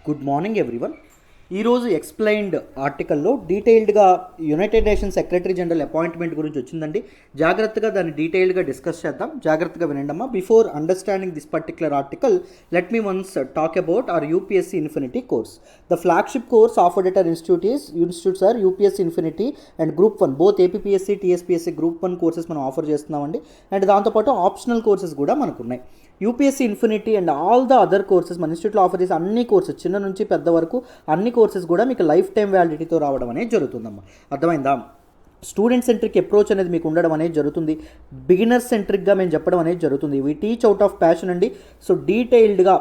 Good morning everyone. ఈరోజు explained ఆర్టికల్లో డీటెయిల్డ్గా United Nations secretary General appointment గురించి వచ్చిందండి. జాగ్రత్తగా దాన్ని డీటెయిల్డ్గా డిస్కస్ చేద్దాం. జాగ్రత్తగా వినండమ్మా. Before understanding this particular article, let me once talk about our UPSC Infinity course. The flagship course offered at our institutes are UPSC Infinity and Group 1. Both APPSC, TSPSC Group 1 courses మనం offer చేస్తున్నామండి. And దాంతోపాటు optional courses కూడా మనకున్నాయి. UPSC Infinity and all the other courses మన ఇన్స్టిట్యూట్లో offer చేసే అన్ని courses, చిన్న నుంచి పెద్ద వరకు అన్ని కోర్సెస్ కూడా మీకు లైఫ్ టైం వ్యాలిడిటీతో రావడం అనేది జరుగుతుందమ్మా. అర్థమైందా? స్టూడెంట్ సెంట్రిక్ అప్రోచ్ అనేది మీకు ఉండడం అనేది జరుగుతుంది. బిగినర్ సెంట్రిక్గా మేము చెప్పడం అనేది జరుగుతుంది. We teach out of passion అండి. సో డీటెయిల్డ్గా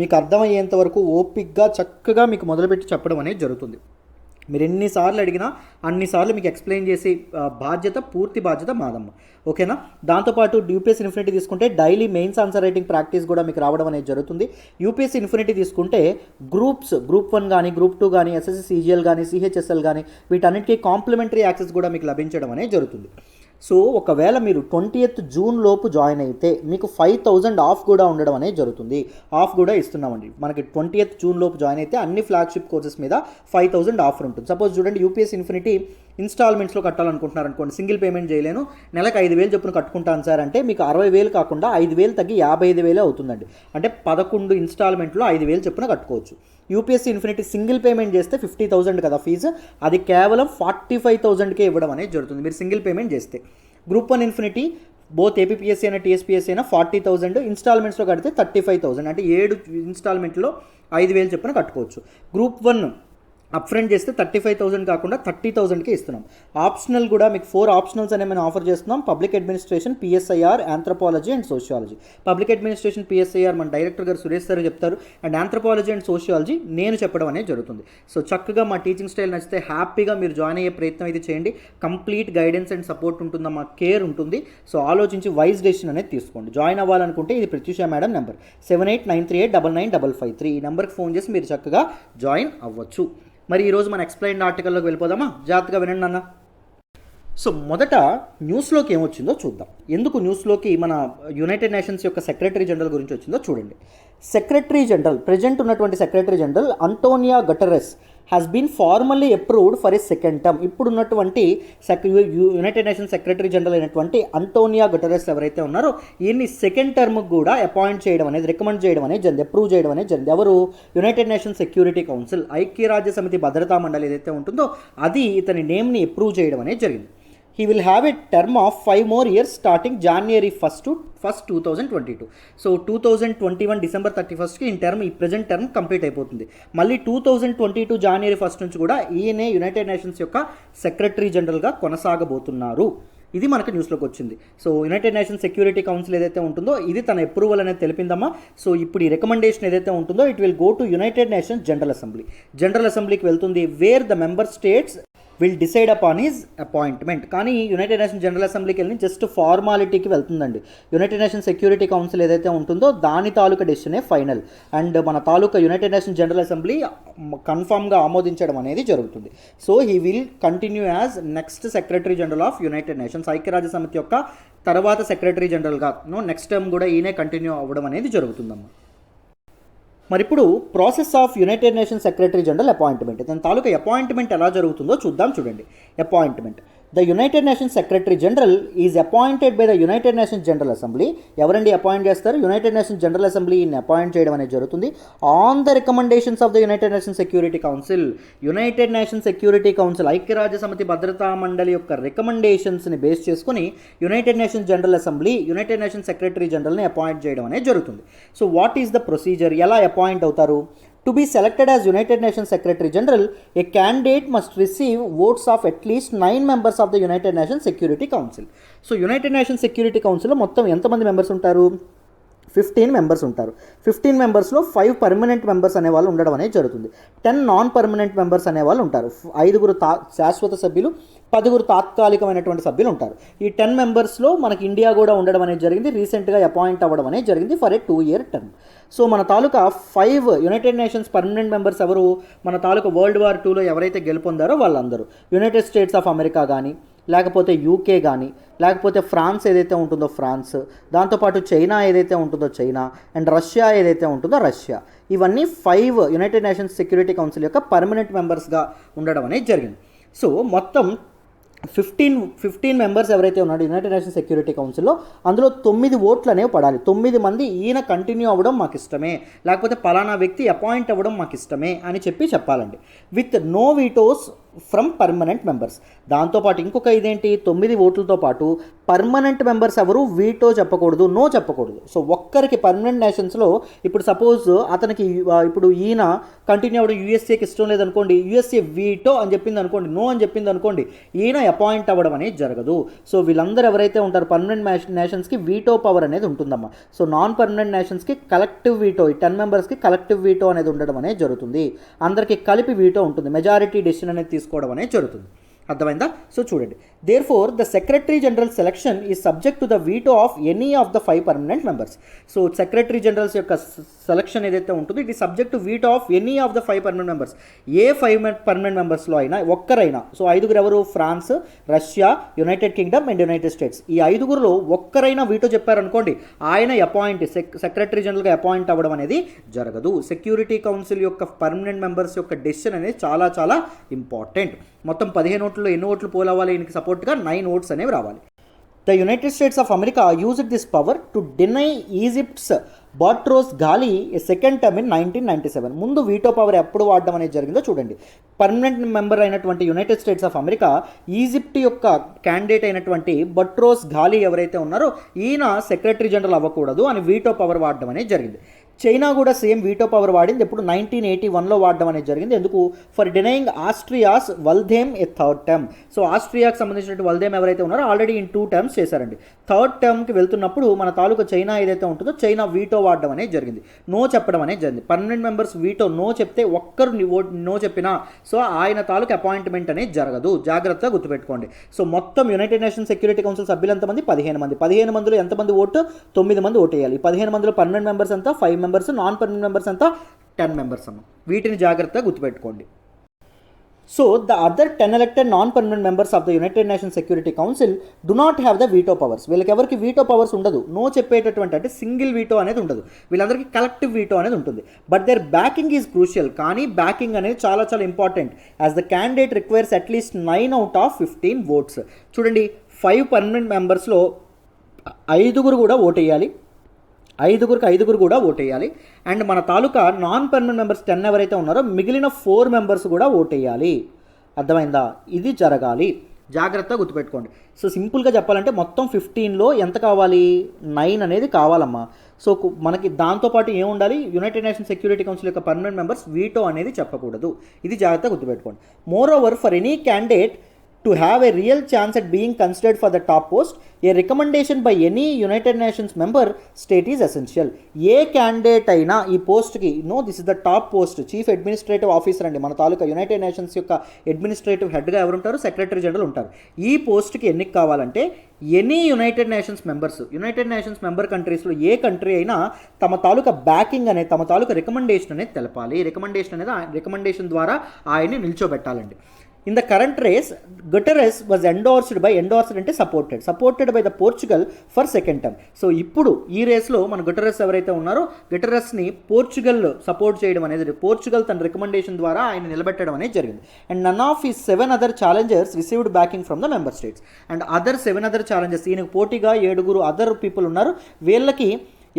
మీకు అర్థమయ్యేంత వరకు ఓపిక్గా చక్కగా మీకు మొదలుపెట్టి చెప్పడం అనేది జరుగుతుంది. మీరు ఎన్నిసార్లు అడిగినా అన్నిసార్లు మీకు ఎక్స్ప్లెయిన్ చేసే పూర్తి బాధ్యత మాదమ్మ. ఓకేనా? దాంతోపాటు యూపీఎస్సీ ఇన్ఫినిటీ తీసుకుంటే daily mains answer writing practice కూడా మీకు రావడం అనేది జరుగుతుంది. యూపీఎస్సీ ఇన్ఫినిటీ తీసుకుంటే గ్రూప్ 1 కానీ, గ్రూప్ 2 కానీ, ఎస్ఎస్సి సిజిఎల్ కానీ, సిహెచ్ఎస్ఎల్ కానీ వీటన్నిటికీ కాంప్లిమెంటరీ యాక్సెస్ కూడా మీకు లభించడం అనేది జరుగుతుంది. సో ఒకవేళ మీరు 20th జూన్ లోపు జాయిన్ అయితే మీకు 5,000 ఆఫ్ కూడా ఉండడం అనేది జరుగుతుంది. ఆఫ్ కూడా ఇస్తున్నామండి. మనకి 20th జూన్ లోపు జాయిన్ అయితే అన్ని ఫ్లాగ్షిప్ కోర్సెస్ మీద 5,000 ఆఫర్ ఉంటుంది. సపోజ్ చూడండి, యూపీఎస్సీ ఇన్ఫినిటీ ఇన్స్టాల్మెంట్స్లో కట్టాలనుకుంటున్నారు అనుకోండి, సింగిల్ పేమెంట్ చేయలేను, నెలకు 5,000 చొప్పున కట్టుకుంటాను సార్ అంటే మీకు 60,000 కాకుండా 5,000 తగ్గి 55,000 అవుతుందండి. అంటే 11 ఇన్స్టాల్మెంట్లో 5,000 చొప్పున కట్టుకోవచ్చు. యూపీఎస్సీ ఇన్ఫినిటీ సింగిల్ పేమెంట్ చేస్తే 50,000 కదా ఫీజు, అది కేవలం 45,000కే ఇవ్వడం అనేది జరుగుతుంది మీరు సింగిల్ పేమెంట్ చేస్తే. గ్రూప్ 1 ఇన్ఫినిటీ బోత్ ఏపీఎస్సీ అయినా టీఎస్పీఎస్సీ అయినా 40,000, ఇన్స్టాల్మెంట్స్లో కడితే 35,000, అంటే 7 ఇన్స్టాల్మెంట్లో 5,000 చొప్పున కట్టుకోవచ్చు. గ్రూప్ 1 అప్ ఫ్రంట్ చేస్తే 35,000 కాకుండా 30,000కే ఇస్తున్నాం. ఆప్షనల్ కూడా మీకు 4 ఆప్షనల్స్ అనేవి మనం ఆఫర్ చేస్తున్నాం. Public administration, PSIR, anthropology and sociology. Public administration, PSIR మన డైరెక్టర్ గారు సురేష్ సార్ చెప్తారు, అండ్ ఆంథ్రోపాలజీ అండ్ సోషియాలజీ నేను చెప్పడం అనేది జరుగుతుంది. సో చక్కగా మా టీచింగ్ స్టైల్ నచ్చితే హ్యాపీగా మీరు జాయిన్ అయ్యే ప్రయత్నం అయితే చేయండి. కంప్లీట్ గైడెన్స్ అండ్ సపోర్ట్ ఉంటుందా, మా కేర్ ఉంటుంది. సో ఆలోచించి వైజ్ డెసిషన్ అనేది తీసుకోండి. జాయిన్ అవ్వాలనుకుంటే ఇది ప్రత్యూష మేడం నెంబర్ 7893899553. ఈ నెంబర్కి ఫోన్ చేసి మీరు చక్కగా జాయిన్ అవ్వచ్చు. మరి ఈరోజు మన ఎక్స్ప్లెయిన్డ్ ఆర్టికల్లోకి వెళ్ళిపోదామా? జాగ్రత్తగా వినండి అన్న. సో మొదట న్యూస్లోకి ఏమొచ్చిందో చూద్దాం. ఎందుకు న్యూస్లోకి మన యునైటెడ్ నేషన్స్ యొక్క సెక్రటరీ జనరల్ గురించి వచ్చిందో చూడండి. సెక్రటరీ జనరల్, ప్రెజెంట్ ఉన్నటువంటి secretary general Antonio Guterres has been formally approved for a second term. ఇప్పుడున్నటువంటి యునైటెడ్ నేషన్స్ సెక్రటరీ జనరల్ అయినటువంటి అంటోనియో గుటెరెస్ ఎవరైతే ఉన్నారో ఈయన్ని సెకండ్ టర్మ్కి కూడా అపాయింట్ చేయడం అనేది, రికమెండ్ చేయడం అనేది జరిగింది, అప్రూవ్ చేయడం అనేది జరిగింది. ఎవరు? యునైటెడ్ నేషన్స్ సెక్యూరిటీ కౌన్సిల్, ఐక్యరాజ్య సమితి భద్రతా మండలి ఏదైతే ఉంటుందో అది ఇతని నేమ్ని అప్రూవ్ చేయడం అనేది జరిగింది. He will have a term of 5 more years starting January 1st to 2022. So 2021 December 31కి ఈ ప్రజెంట్ టర్మ్ కంప్లీట్ అయిపోతుంది. మళ్ళీ 2022 January 1st నుంచి కూడా ఈయనే యునైటెడ్ నేషన్స్ యొక్క సెక్రటరీ జనరల్గా కొనసాగబోతున్నారు. ఇది మనకు న్యూస్లోకి వచ్చింది. So United nations security council ఏదైతే ఉంటుందో ఇది తన అప్రూవల్ అనేది తెలిపిందమ్మా. సో ఇప్పుడు ఈ రికమెండేషన్ ఏదైతే ఉంటుందో it will go to United nations general assembly. General అసెంబ్లీకి వెళ్తుంది, wear the member states will decide upon his appointment. కానీ యునైటెడ్ నేషన్స్ జనరల్ అసెంబ్లీకి వెళ్ళి జస్ట్ ఫార్మాలిటీకి వెళ్తుందండి. యునైటెడ్ నేషన్స్ సెక్యూరిటీ కౌన్సిల్ ఏదైతే ఉంటుందో దాని తాలూకా డెసిషనే ఫైనల్, అండ్ మన తాలూకా యునైటెడ్ నేషన్స్ జనరల్ అసెంబ్లీ కన్ఫామ్గా ఆమోదించడం అనేది జరుగుతుంది. So he will continue as next secretary general of United nations. ఐక్యరాజ్య సమితి యొక్క తర్వాత సెక్రటరీ జనరల్గా నెక్స్ట్ టర్మ్ కూడా ఈయనే కంటిన్యూ అవ్వడం అనేది జరుగుతుందమ్మా. మరి ఇప్పుడు process of United Nations secretary General appointment, దాని తాలూకా అపాయింట్మెంట్ ఎలా జరుగుతుందో చూద్దాం. చూడండి, appointment. The United Nations secretary general is appointed by the United nations general assembly. ఎవరండి అపాయింట్ చేస్తారు? యునైటెడ్ నేషన్స్ జనరల్ అసెంబ్లీ ఈయన్ని అపాయింట్ చేయడం అనేది జరుగుతుంది. On the recommendations of the United nations security council. United nations security council, ఐక్యరాజ్య సమితి భద్రతా మండలి యొక్క రికమెండేషన్స్ని బేస్ చేసుకుని United nations general assembly United Nations secretary జనరల్ని appoint చేయడం అనేది జరుగుతుంది. So what is the procedure? ఎలా అపాయింట్ అవుతారు? To be selected as United Nations Secretary General, a candidate must receive votes of at least 9 members of the United Nations Security Council. So United Nations Security Council మొత్తం ఎంతమంది members ఉంటారు? 15 members ఉంటారు. 15 మెంబర్స్లో 5 permanent members అనేవాళ్ళు ఉండడం అనేది జరుగుతుంది. 10 non permanent members అనేవాళ్ళు ఉంటారు. 5 శాశ్వత సభ్యులు, 10 తాత్కాలికమైనటువంటి సభ్యులు ఉంటారు. ఈ 10 మెంబర్స్లో మనకి ఇండియా కూడా ఉండడం అనేది జరిగింది. రీసెంట్గా అపాయింట్ అవ్వడం అనేది జరిగింది for a 2-year term. So మన తాలూకా 5 యునైటెడ్ నేషన్స్ పర్మనెంట్ మెంబర్స్ ఎవరు? మన తాలూకా World War IIలో ఎవరైతే గెలుపొందారో వాళ్ళందరూ. యునైటెడ్ స్టేట్స్ ఆఫ్ అమెరికా కానీ, లేకపోతే యూకే కానీ, లేకపోతే ఫ్రాన్స్ ఏదైతే ఉంటుందో ఫ్రాన్స్, దాంతోపాటు చైనా ఏదైతే ఉంటుందో చైనా, అండ్ రష్యా ఏదైతే ఉంటుందో రష్యా. ఇవన్నీ 5 యునైటెడ్ నేషన్స్ సెక్యూరిటీ కౌన్సిల్ యొక్క పర్మనెంట్ మెంబర్స్గా ఉండడం అనేది జరిగింది. సో మొత్తం 15 మెంబర్స్ ఎవరైతే ఉన్నారో యునైటెడ్ నేషన్స్ సెక్యూరిటీ కౌన్సిల్లో, అందులో 9 ఓట్లు అనేవి పడాలి. 9 మంది ఈయన కంటిన్యూ అవ్వడం మాకు ఇష్టమే, లేకపోతే పలానా వ్యక్తి అపాయింట్ అవ్వడం మాకు ఇష్టమే అని చెప్పాలండి, with no vetoes from permanent members. దాంతోపాటు ఇంకొక ఇదేంటి, 9 ఓట్లతో పాటు పర్మనెంట్ మెంబర్స్ ఎవరు వీటో చెప్పకూడదు, నో చెప్పకూడదు. సో ఒక్కరికి పర్మనెంట్ నేషన్స్లో ఇప్పుడు సపోజ్ అతనికి ఇప్పుడు ఈయన కంటిన్యూ అవ్వడం యూఎస్ఏకి ఇష్టం లేదనుకోండి, యూఎస్ఏ వీటో అని చెప్పింది అనుకోండి, నో అని చెప్పింది అనుకోండి, ఈయన అపాయింట్ అవ్వడం అనేది జరగదు. సో వీళ్ళందరూ ఎవరైతే ఉంటారో పర్మనెంట్ నేషన్స్కి వీటో పవర్ అనేది ఉంటుందమ్మా. సో నాన్ పర్మనెంట్ నేషన్స్కి కలెక్టివ్ వీటో, ఈ 10 మెంబర్స్కి కలెక్టివ్ వీటో అనేది ఉండడం అనేది జరుగుతుంది. అందరికీ కలిపి వీటో ఉంటుంది, మెజారిటీ డెసిషన్ అనేది తీసుకోవడం అనేది జరుగుతుంది. అర్థమైందా? సో చూడండి, therefore the secretary general selection is subject to the veto of any of the 5 permanent members. So secretary generals యొక్క సెలక్షన్ ఏదైతే ఉంటుందో it is subject to veto of any of the 5 permanent members. ఏ 5 పర్మనెంట్ మెంబర్స్లో అయినా ఒక్కరైనా, so 5 ఎవరు, France, Russia, United Kingdom and United States, ఈ 5 ఒక్కరైనా వీటో చెప్పారనుకోండి, ఆయన అపాయింట్ సెక్రటరీ జనరల్గా అపాయింట్ అవ్వడం అనేది జరగదు. సెక్యూరిటీ కౌన్సిల్ యొక్క పర్మనెంట్ మెంబర్స్ యొక్క డెసిషన్ అనేది చాలా చాలా ఇంపార్టెంట్. మొత్తం 15 ఓట్లలో ఎన్ని ఓట్లు పోల్ అవ్వాలి, ఈయనకి సపోర్ట్గా 9 ఓట్స్ అనేవి రావాలి. The United States of America used this power to deny Egypt's Boutros Ghali a second term in 1997. ముందు వీటో పవర్ ఎప్పుడు వాడడం అనేది జరిగిందో చూడండి. పర్మనెంట్ మెంబర్ అయినటువంటి United States of America Egypt యొక్క క్యాండిడేట్ అయినటువంటి బట్రోస్ ఘాలీ ఎవరైతే ఉన్నారో ఈయన సెక్రటరీ జనరల్ అవ్వకూడదు అని వీటో పవర్ వాడడం అనేది జరిగింది. చైనా కూడా సేమ్ వీటో పవర్ వాడింది, ఎప్పుడు 1981లో వాడడం అనేది జరిగింది. ఎందుకు, for denying Austria's Waldheim a third term. So ఆస్ట్రియాకి సంబంధించినటువంటి వల్దేమ్ ఎవరైతే ఉన్నారో ఆల్రెడీ ఇన్ 2 టర్మ్స్ చేశారండి. థర్డ్ టర్మ్కి వెళ్తున్నప్పుడు మన తాలూకా చైనా ఏదైతే ఉంటుందో చైనా వీటో వాడడం అనేది జరిగింది, నో చెప్పడం అనేది జరిగింది. పర్మనెంట్ మెంబర్స్ వీటో నో చెప్తే ఒక్కరు నో చెప్పినా సో ఆయన తాలూకా అపాయింట్మెంట్ అనేది జరగదు, జాగ్రత్తగా గుర్తుపెట్టుకోండి. సో మొత్తం యునైటెడ్ నేషన్స్ సెక్యూరిటీ కౌన్సిల్ సభ్యులు ఎంతమంది, 15 మంది. 15 మందిలో ఎంతమంది ఓటు, 9 మంది ఓటు వేయాలి. 15 మందిలో పర్మనెంట్ మెంబర్స్ అంతా 5 మెంబర్స్, నాన్ పర్మనెంట్ మెంబర్స్ అంతా 10 మెంబర్స్ అమ్మ. వీటిని జాగ్రత్తగా గుర్తుపెట్టుకోండి. So the other 10 elected non permanent members of the United nations security council do not have the veto powers. వీళ్ళకి ఎవరికి వీటో పవర్స్ ఉండదు, నో చెప్పేటటువంటి అంటే సింగిల్ వీటో అనేది ఉండదు, వీళ్ళందరికీ కలెక్టివ్ వీటో అనేది ఉంటుంది. But their backing is crucial. కానీ బ్యాకింగ్ అనేది చాలా చాలా important, as the candidate requires at least 9 out of 15 votes. చూడండి, 5 పర్మనెంట్ మెంబర్స్లో 5 కూడా ఓటేయాలి, 5 కూడా ఓటేయాలి. అండ్ మన తాలూకా నాన్ పర్మనెంట్ మెంబర్స్ 10 ఎవరైతే ఉన్నారో మిగిలిన 4 మెంబర్స్ కూడా ఓటేయాలి. అర్థమైందా? ఇది జరగాలి, జాగ్రత్తగా గుర్తుపెట్టుకోండి. సో సింపుల్గా చెప్పాలంటే మొత్తం 15లో ఎంత కావాలి, 9 అనేది కావాలమ్మా. సో మనకి దాంతోపాటు ఏముండాలి, యునైటెడ్ నేషన్స్ సెక్యూరిటీ కౌన్సిల్ యొక్క పర్మనెంట్ మెంబర్స్ వీటో అనేది చెప్పకూడదు. ఇది జాగ్రత్తగా గుర్తుపెట్టుకోండి. More over for any candidate to have a real chance at being considered for the top post, a recommendation by any United Nations member state is essential. A candidate అయినా ఈ పోస్ట్కి, this is the top post, chief administrative officer అండి. మన తాలూకా United Nations యొక్క administrative హెడ్గా ఎవరు ఉంటారు, secretary general ఉంటారు. ఈ పోస్ట్కి ఎన్నిక కావాలంటే ఎనీ యునైటెడ్ నేషన్స్ మెంబర్ కంట్రీస్లో ఏ కంట్రీ అయినా తమ తాలూకా బ్యాకింగ్ అనేది, తమ తాలూకా రికమెండేషన్ అనేది తెలపాలి. రికమెండేషన్ ద్వారా ఆయన్ని నిల్చోబెట్టాలండి. In the current race, Guterres was endorsed అంటే supported by the Portugal for second term. So ఇప్పుడు ఈ రేస్లో మన గుటెరస్ ఎవరైతే ఉన్నారో గుటెరస్ని పోర్చుగల్ సపోర్ట్ చేయడం అనేది, పోర్చుగల్ తన రికమెండేషన్ ద్వారా ఆయన నిలబెట్టడం అనేది జరిగింది. అండ్ నన్ ఆఫ్ ఈ 7 other challengers received backing from the member states. And 7 other challengers, ఈయనకు పోటీగా 7 అదర్ పీపుల్ ఉన్నారు. వీళ్ళకి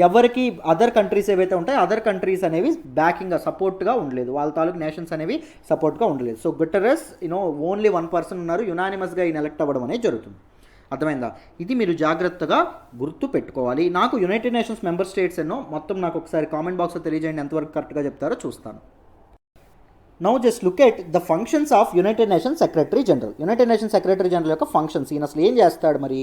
ఎవరికి అదర్ కంట్రీస్ ఏవైతే ఉంటాయో అదర్ కంట్రీస్ అనేవి బ్యాకింగ్గా సపోర్ట్గా ఉండలేదు, వాళ్ళ తాలూకు నేషన్స్ అనేవి సపోర్ట్గా ఉండలేదు. సో గుటెరస్ ఓన్లీ 1 పర్సన్ ఉన్నారు, యునానిమస్గా ఈయన ఎలక్ట్ అవ్వడం అనేది జరుగుతుంది. అర్థమైందా? ఇది మీరు జాగ్రత్తగా గుర్తు పెట్టుకోవాలి. నాకు యునైటెడ్ నేషన్స్ మెంబర్ స్టేట్స్ మొత్తం నాకు ఒకసారి కామెంట్ బాక్స్లో తెలియజేయండి ఎంతవరకు కరెక్ట్గా చెప్తారో చూస్తాను. Now just look at the functions of United Nations secretary general. United Nations secretary general యొక్క ఫంక్షన్స్, ఈయన అసలు ఏం చేస్తాడు, మరి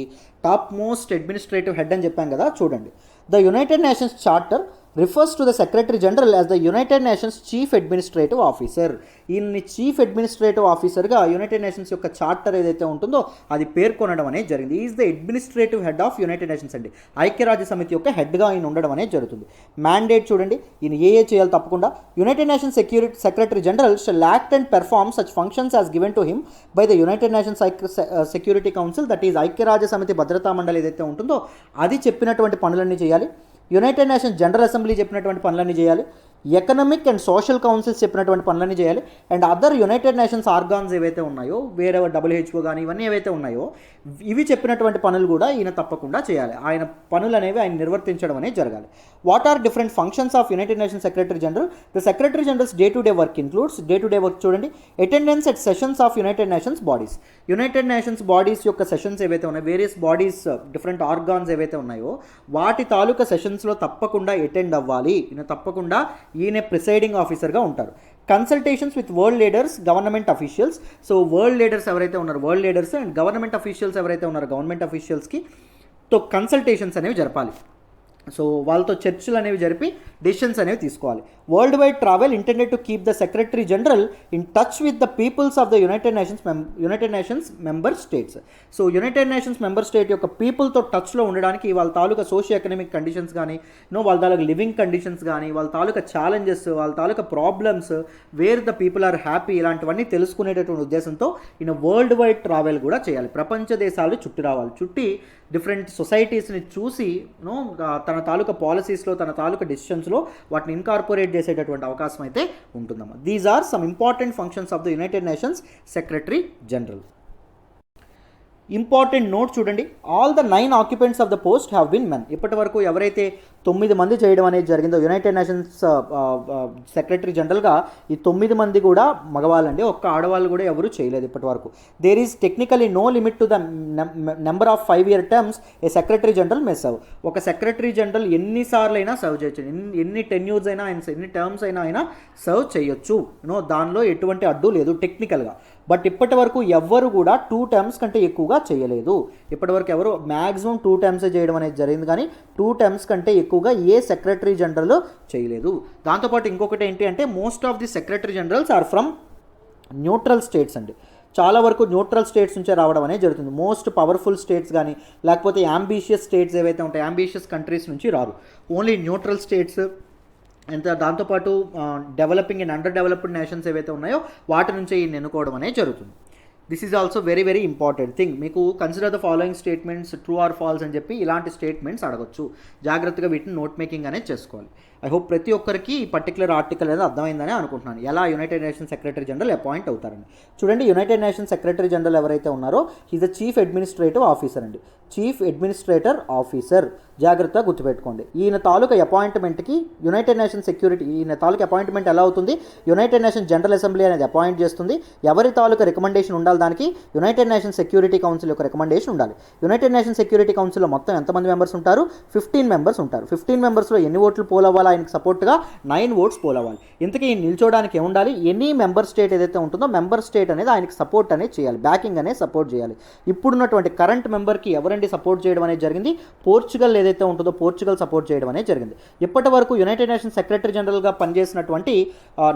టాప్ మోస్ట్ అడ్మినిస్ట్రేటివ్ హెడ్ అని చెప్పాం కదా, చూడండి. The United nations charter refers to the secretary general as the United nation's chief administrative officer. ఈయన్ని చీఫ్ అడ్మినిస్ట్రేటివ్ ఆఫీసర్గా యునైటెడ్ నేషన్స్ యొక్క చార్టర్ ఏదైతే ఉంటుందో అది పేర్కొనడం అనేది జరిగింది. Is the administrative head of United nations అండి. ఐక్యరాజ్య సమితి యొక్క హెడ్గా ఆయన ఉండడం అనేది జరుగుతుంది. మ్యాండేట్ చూడండి, ఈయన ఏ చేయాలి తప్పకుండా. United Nations secretary general shall act and perform such functions as given to him by the United nations security council, that is ఐక్యరాజ్య సమితి భద్రతా మండలి ఏదైతే ఉంటుందో అది చెప్పినటువంటి పనులన్నీ చేయాలి. యునైటెడ్ నేషన్స్ జనరల్ అసెంబ్లీ చెప్పినటువంటి పనులన్నీ చేయాలి. ఎకనామిక్ అండ్ సోషల్ కౌన్సిల్స్ చెప్పినటువంటి పనులన్నీ చేయాలి. And other United nations organs ఏవైతే ఉన్నాయో, వేరే WHO కానీ ఇవన్నీ ఏవైతే ఉన్నాయో ఇవి చెప్పినటువంటి పనులు కూడా ఈయన తప్పకుండా చేయాలి. ఆయన పనులు అనేవి ఆయన నిర్వర్తించడం అనేది జరగాలి. What are different functions of United Nations secretary general? The secretary generals day to day work includes, day to day work చూడండి, attendance at sessions of United Nations bodies. United Nations bodies యొక్క sessions ఏవైతే ఉన్నాయో, various bodies different organs ఏవైతే ఉన్నాయో వాటి తాలూకా సెషన్స్లో తప్పకుండా attend అవ్వాలి. ఈయన తప్పకుండా ఈయన ప్రిసైడింగ్ ఆఫీసర్గా ఉంటారు. Consultations with world leaders, government officials. So world leaders ఎవరైతే ఉన్నారో world leaders and government officials ఎవరైతే ఉన్నారో గవర్నమెంట్ అఫీషియల్స్కి తో కన్సల్టేషన్స్ అనేవి జరపాలి. సో వాళ్ళతో చర్చలు అనేవి జరిపి డెసిషన్స్ అనేవి తీసుకోవాలి. World wide travel intended to keep the secretary general in touch with the peoples of the United Nations member states. So United Nations member state యొక్క పీపుల్తో టచ్లో ఉండడానికి వాళ్ళ తాలూకా సోషియో ఎకనామిక్ కండిషన్స్ కానీ, వాళ్ళ తాలూకా లివింగ్ కండిషన్స్ కానీ, వాళ్ళ తాలూకా ఛాలెంజెస్, వాళ్ళ తాలూకా problems, where the people are happy, ఇలాంటివన్నీ తెలుసుకునేటటువంటి ఉద్దేశంతో ఈయన వరల్డ్ వైడ్ ట్రావెల్ కూడా చేయాలి. ప్రపంచ దేశాలు చుట్టి రావాలి. చుట్టి డిఫరెంట్ సొసైటీస్ని చూసి తన తాలూకా పాలసీస్లో, తన తాలూకా డెసిషన్స్లో వాటిని ఇన్కార్పొరేట్ చేసేటటువంటి అవకాశం అయితే ఉంటుందమ్మా. These are some important functions of the United Nations secretary general. Important note చూడండి, all the 9 occupants of the post have been men. ఇప్పటి వరకు ఎవరైతే 9 మంది చేయడం అనేది జరిగిందో యునైటెడ్ నేషన్స్ సెక్రటరీ జనరల్గా, ఈ 9 మంది కూడా మగవాళ్ళండి, ఒక్క ఆడవాళ్ళు కూడా ఎవరు చేయలేదు ఇప్పటి వరకు. There is technically no limit to the number of 5-year terms a secretary general may serve. ఒక సెక్రటరీ జనరల్ ఎన్నిసార్లు అయినా సర్వ్ చేయొచ్చు, ఎన్ని టెన్యూర్స్ అయినా ఎన్ని టర్మ్స్ అయినా సర్వ్ చేయొచ్చు. దానిలో ఎటువంటి అడ్డు లేదు టెక్నికల్గా. బట్ ఇప్పటి వరకు ఎవ్వరు కూడా 2 టర్మ్స్ కంటే ఎక్కువగా చేయలేదు. ఇప్పటివరకు ఎవరు మ్యాక్సిమం 2 టర్మ్స్ చేయడం అనేది జరిగింది, కానీ 2 టర్మ్స్ కంటే ఎక్కువగా ఏ సెక్రటరీ జనరల్ చేయలేదు. దాంతోపాటు ఇంకొకటి ఏంటి అంటే, most of the secretary generals are from neutral states అండి. చాలా వరకు న్యూట్రల్ స్టేట్స్ నుంచే రావడం అనేది జరుగుతుంది. మోస్ట్ పవర్ఫుల్ స్టేట్స్ కానీ, లేకపోతే యాంబిషియస్ స్టేట్స్ ఏవైతే ఉంటాయో యాంబిషియస్ కంట్రీస్ నుంచి రారు. ఓన్లీ న్యూట్రల్ స్టేట్స్ అండ్ దాంతోపాటు developing and underdeveloped nations ఏవైతే ఉన్నాయో వాటి నుంచే ఈయన ఎన్నుకోవడం అనేది జరుగుతుంది. This is also very very important thing. మీకు consider the following statements true or false అని చెప్పి ఇలాంటి స్టేట్మెంట్స్ అడగొచ్చు. జాగ్రత్తగా వీటిని నోట్ మేకింగ్ అనేది చేసుకోవాలి. ఐ హోప్ ప్రతి ఒక్కరికి ఈ పర్టికులర్ ఆర్టికల్ అనేది అర్థమైందని అనుకుంటున్నాను, ఎలా United Nations secretary general appoint అవుతారండి. చూడండి, యునైటెడ్ నేషన్స్ సెక్రటరీ జనరల్ ఎవరైతే ఉన్నారో is the chief administrative officer అండి. చీఫ్ అడ్మినిస్ట్రేటర్ ఆఫీసర్, జాగ్రత్తగా గుర్తుపెట్టుకోండి. ఈయన తాలూకా అపాయింట్మెంట్కి యునైటెడ్ నేషన్ సెక్యూరిటీ, ఈయన తాలూకా అపాయింట్మెంట్ ఎలా అవుతుంది, యునైటెడ్ నేషన్ జనరల్ అసెంబ్లీ అనేది అపాయింట్ చేస్తుంది. ఎవరి తాలూకా రికమెండేషన్ ఉండాలి దానికి, యునైటెడ్ నేషన్ సెక్యూరిటీ కౌన్సిల్ యొక్క రికమెండేషన్ ఉండాలి. యునైటెడ్ నేషన్ సెక్యూరిటీ కౌన్సిల్లో మొత్తం ఎంతమంది మెంబర్స్ ఉంటారు? 15 మెంబర్స్ ఉంటారు. 15 మెంబర్స్లో ఎన్ని ఓట్లు పోల్ అవ్వాలి? ఆయనకు సపోర్ట్గా 9 ఓట్స్ పోల్ అవ్వాలి. ఇంతకీ ఈయన నిల్చోడానికి ఏముండాలి? ఎనీ మెంబర్ స్టేట్ ఏదైతే ఉంటుందో మెంబర్ స్టేట్ అనేది ఆయనకి సపోర్ట్ అనేది చేయాలి, బ్యాకింగ్ అనేది సపోర్ట్ చేయాలి. ఇప్పుడున్నటువంటి కరెంట్ మెంబర్కి ఎవరండి సపోర్ట్ చేయడం అనేది జరిగింది? పోర్చుగల్ ఏదైతే ఉంటుందో పోర్చుగల్ సపోర్ట్ చేయడం అనేది జరిగింది. ఇప్పటి వరకు యునైటెడ్ నేషన్ సెక్రటరీ జనరల్గా పనిచేసినటువంటి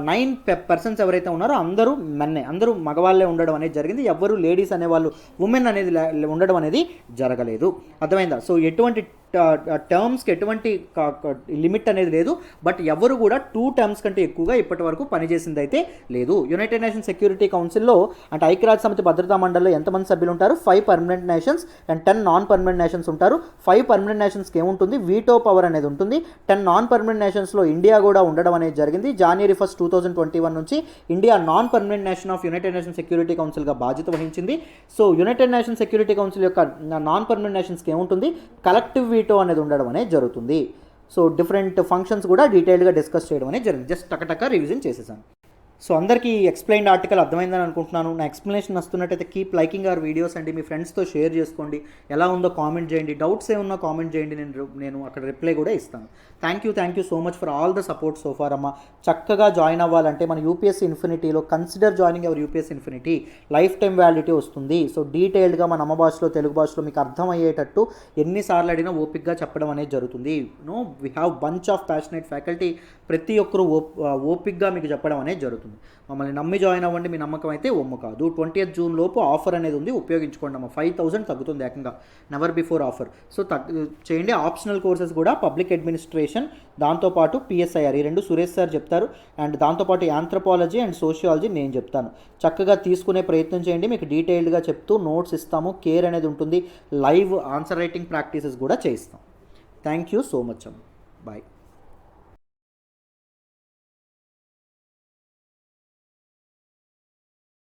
9% ఎవరైతే ఉన్నారో అందరూ మెన్నే, అందరూ మగవాళ్ళే ఉండడం అనేది జరిగింది. ఎవ్వరూ లేడీస్ అనేవాళ్ళు, ఉమెన్ అనేది ఉండడం అనేది జరగలేదు. అర్థమైందా? సో ఎటువంటి టర్మ్స్కి ఎటువంటి లిమిట్ అనేది లేదు. బట్ ఎవరు కూడా 2 టర్మ్స్ కంటే ఎక్కువగా ఇప్పటి వరకు పనిచేసింది అయితే లేదు. యునైటెడ్ నేషన్ సెక్యూరిటీ కౌన్సిల్లో అంటే ఐక్యరాజ్య సమితి భద్రతా మండలిలో ఎంతమంది సభ్యులు ఉంటారు? 5 permanent nations and 10 non permanent nations ఉంటారు. 5 పర్మనెంట్ నేషన్స్కి ఏముంటుంది? వీటో పవర్ అనేది ఉంటుంది. 10 నాన్ పర్మనెంట్ నేషన్స్లో ఇండియా కూడా ఉండడం అనేది జరిగింది. January 1, 2021 నుంచి India non permanent nation of United Nation security కౌన్సిల్గా బాధ్యత వహించింది. So United Nation security council యొక్క నాన్ పర్మనెంట్ నేషన్స్కి ఏముంటుంది? కలెక్టివ్ వీటో అనేది ఉండడం అనేది జరుగుతుంది. సో డిఫరెంట్ ఫంక్షన్స్ కూడా డీటెయిల్గా డిస్కస్ చేయడం అనేది జరిగింది. జస్ట్ టకటక రివిజన్ చేసేసాను. సో అందరికీ ఎక్స్ప్లెయిన్డ్ ఆర్టికల్ అర్థమైందని అనుకుంటున్నాను. నా ఎక్స్ప్లెనేషన్ వస్తున్నట్టయితే కీప్ లైకింగ్ అవర్ వీడియోస్ అండి. మీ ఫ్రెండ్స్తో షేర్ చేసుకోండి. ఎలా ఉందో కామెంట్ చేయండి. డౌట్స్ ఏమన్నా కామెంట్ చేయండి. నేను అక్కడ రిప్లై కూడా ఇస్తాను. Thank you so much for all the support so far అమ్మ. చక్కగా జాయిన్ అవ్వాలంటే మన యూపీఎస్సీ ఇన్ఫినిటీలో consider joining our UPSC infinity. Life time validity వస్తుంది. సో డీటెయిల్డ్గా మన అమ్మ భాషలో తెలుగు భాషలో మీకు అర్థమయ్యేటట్టు ఎన్నిసార్లు అడిగినా ఓపిక్గా చెప్పడం అనేది జరుగుతుంది. We have bunch of passionate faculty. ప్రతి ఒక్కరూ ఓపిక్గా మీకు చెప్పడం అనేది జరుగుతుంది. మమ్మల్ని నమ్మి జాయిన్ అవ్వండి. మీ నమ్మకం అయితే ఒమ్ము కాదు. 20th జూన్ లోపు ఆఫర్ అనేది ఉంది, ఉపయోగించుకోండి అమ్మ. 5,000 తగ్గుతుంది ఏకంగా, నెవర్ బిఫోర్ ఆఫర్. సో చేయండి. ఆప్షనల్ కోర్సెస్ కూడా పబ్లిక్ అడ్మినిస్ట్రేషన్, దాంతోపాటు పిఎస్ఐఆర్, ఈ రెండు సురేష్ సార్ చెప్తారు. అండ్ దాంతోపాటు యాంథ్రపాలజీ అండ్ సోషియాలజీ నేను చెప్తాను. చక్కగా తీసుకునే ప్రయత్నం చేయండి. మీకు డీటెయిల్డ్గా చెప్తూ నోట్స్ ఇస్తాము. కేర్ అనేది ఉంటుంది. లైవ్ ఆన్సర్ రైటింగ్ ప్రాక్టీసెస్ కూడా చేయిస్తాం. థ్యాంక్ యూ సో మచ్ అమ్మ. బాయ్.